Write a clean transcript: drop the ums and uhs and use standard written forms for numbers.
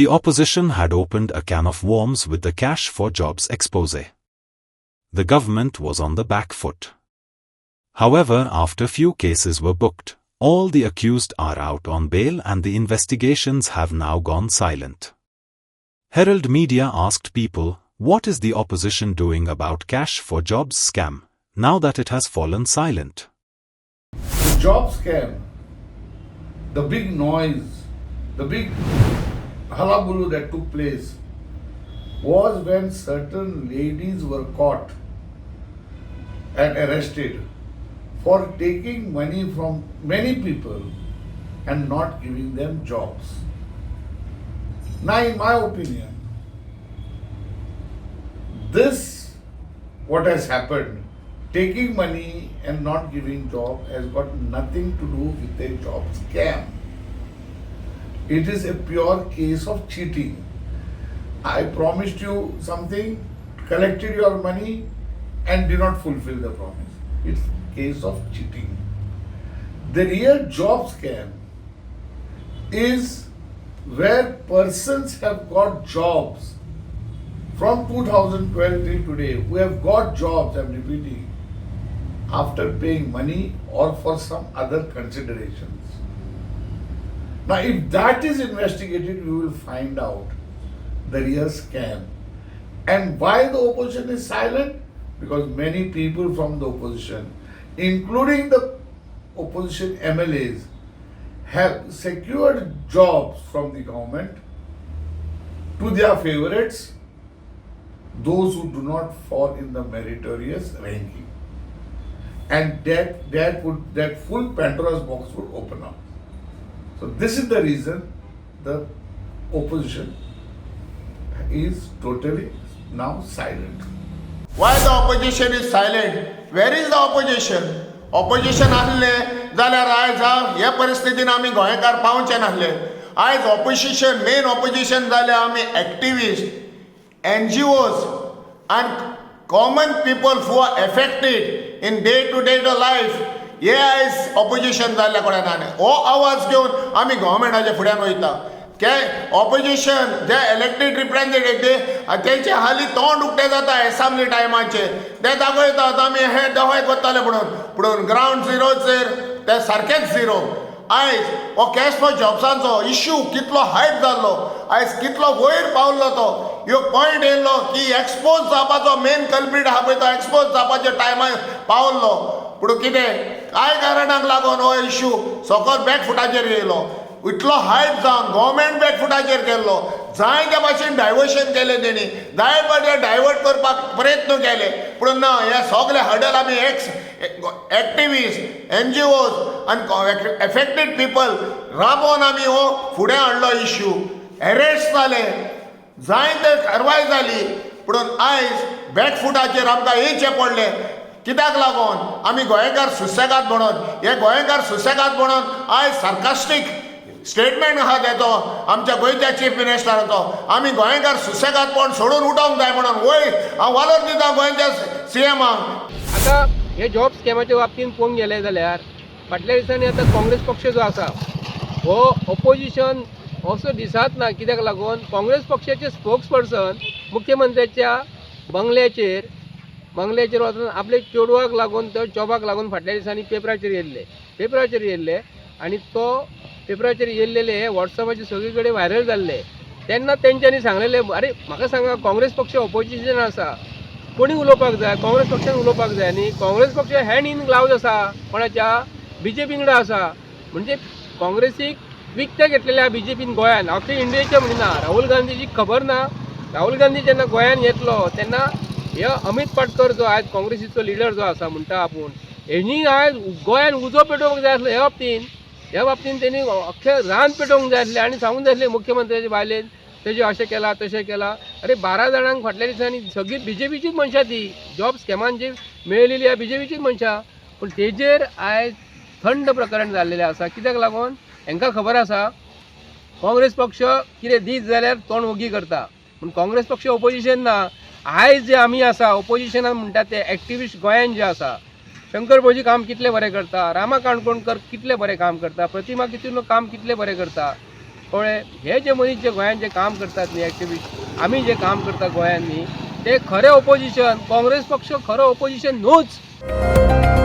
The opposition had opened a can of worms with the Cash for Jobs expose. The government was on the back foot. However, after few cases were booked, all the accused are out on bail and the investigations have now gone silent. Herald Media asked people, what is the opposition doing about Cash for Jobs scam, now that it has fallen silent? The job scam, the big noise, the big hullabaloo that took place was when certain ladies were caught and arrested for taking money from many people and not giving them jobs. Now, in my opinion, this, what has happened, taking money and not giving job, has got nothing to do with a job scam. It is a pure case of cheating. I promised you something, collected your money and did not fulfill the promise. It's a case of cheating. The real job scam is where persons have got jobs from 2012 till today, who have got jobs, I'm repeating, after paying money or for some other considerations. Now, if that is investigated, we will find out the real scam. And why the opposition is silent? Because many people from the opposition, including the opposition MLAs, have secured jobs from the government to their favorites, those who do not fall in the meritorious ranking. And that full Pandora's box would open up. So this is the reason the opposition is totally now silent. Why the opposition is silent? Where is the opposition? Opposition आसले जाल्यार आयज हे परिस्थितीन आमी गोंयकार पावचे नासले. आयज opposition, main opposition जाले आमी activist, NGOs and common people who are affected in day-to-day life. हे आयज ऑपोजिशन जाल्ल्या कारणान हो आवाज घेवन आमी गव्हर्मेंटाच्या फुड्यान वयता. ऑपोजिशन जे इलेक्टेड रिप्रेझेंटेटिव्ह तेंचे हाली तोंड उक्तें जाता एसांब्ली टायमाचेर, ते दाखयतात आमी हे दवाय करतले म्हणून ग्रावंड झिरोचेर ते सारकेंच झिरो. आयज हो कॅश फॉर जॉब्सांचो इश्यू कितलो हायप जाल्लो, आयज कितलो वयर पावल्लो तो, ह्यो पॉयंट येयल्लो की एक्सपोज जावपाचो मेन कल्प्रीट आहा पळय तो एक्सपोज जावपाच्या टायमार पावल्लो. पूण कितें कांय कारणाक लागून हो इश्यू सकयल बॅकफुटाचेर येयलो. इतलो हायप जावन गव्हर्मेंट बॅकफुटाचेर गेल्लो, जाय त्या भाशेन डायवर्शन केलें तेणी, जाय पडे डायवर्ट करपाक प्रयत्न केले. पूण ना, हे सगळे हडल आमी एक्टिविस्ट, NGOs आनी एफेक्टेड पीपल राबोवन आमी हो फुडें हाडलो इश्यू. अरेस्ट जाले, जाय ते कारवाय जाली, पूण आयज बॅकफुटाचेर आमकां येवचें पडलें. कित्याक लागून आमी गोंयकार सुसेगाद म्हणून, हे गोंयकार सुसेगाद म्हणून आयज सार्कास्टीक स्टेटमेंट आहा तेचो आमच्या गोंयच्या चीफ मिनिस्टराचो, आमी गोंयकार सुसेगादपण सोडून उठोवंक जाय म्हणून वयर हांव वालोर दिता गोंयच्या CMाक. आतां हे जॉब स्कॅमाच्या बाबतीन पळोवंक गेले जाल्यार फाटल्या दिसांनी आतां काँग्रेस पक्ष जो आसा हो ऑपोजिशन असो दिसत ना. कित्याक लागून काँग्रेस पक्षाचे स्पोक्स पर्सन मुख्यमंत्र्याच्या बंगल्याचेर वचून आपले चेडवाक लागून, तो जॉबाक लागून फाटल्या दिसांनी पेपराचेर येयल्ले आनी तो पेपराचेर येयल्लेले हे वॉट्सॅपाचेर सगळे कडेन व्हायरल जाल्ले. तेन्ना तेंच्यांनी सांगलेले, अरे म्हाका सांगा, काँग्रेस पक्ष ऑपोजिशन आसा, कोणी उलोवपाक जाय, काँग्रेस पक्षान उलोवपाक जाय न्ही. काँग्रेस पक्ष हँड इन ग्लावज आसा कोणाच्या, BJP कडेन आसा. म्हणजे काँग्रेसीक विकते घेतलेल्या BJPन गोंयान, अख्खे इंडियेचे म्हणिना. राहुल गांधीची खबर ना. राहुल गांधी जेन्ना गोंयान येतलो तेन्ना हे अमित पाटकर जो आयज काँग्रेसीचो लिडर जो आसा म्हणटा आपूण, हेणी आयज गोंयान उजो पेटोवंक जाय आसलो. ह्या बाबतीन त्यांनी अख्खे रान पेटोवंक जाय आसलें आनी सांगूंक जाय आसलें मुख्यमंत्र्याचे बायलेन तेजे अशें केलां तशें केलां. अरे 12 जाणांक फाटल्या दिसांनी सगळी BJPचीच मनशां ती जॉब स्कॅमान जी मेळिल्ली ह्या BJPचीच मनशां. पूण तेजेर आयज थंड प्रकरण जाल्लेलें आसा. कित्याक लागून हांकां खबर आसा काँग्रेस पक्ष कितें दीत जाल्यार तोंड ओगी करता, पूण काँग्रेस पक्ष ऑपोजिशन ना. आयज जे आमी आसा ऑपोजिशनान म्हणटा ते एक्टिविस्ट गोंयान जे आसा, शंकर भोजी काम कितले बरें करता, रामा काणकोणकर कितले बरें काम करता, प्रतिमा कितून काम कितले बरें करता. कळ्ळें हे जे मनीस जे गोंयांत जे काम करतात न्ही एक्टिविस्ट आमी जे काम करता गोंयांत न्ही ते खरें ऑपोजिशन काँग्रेस पक्ष खरो ऑपोजिशन न्हूच.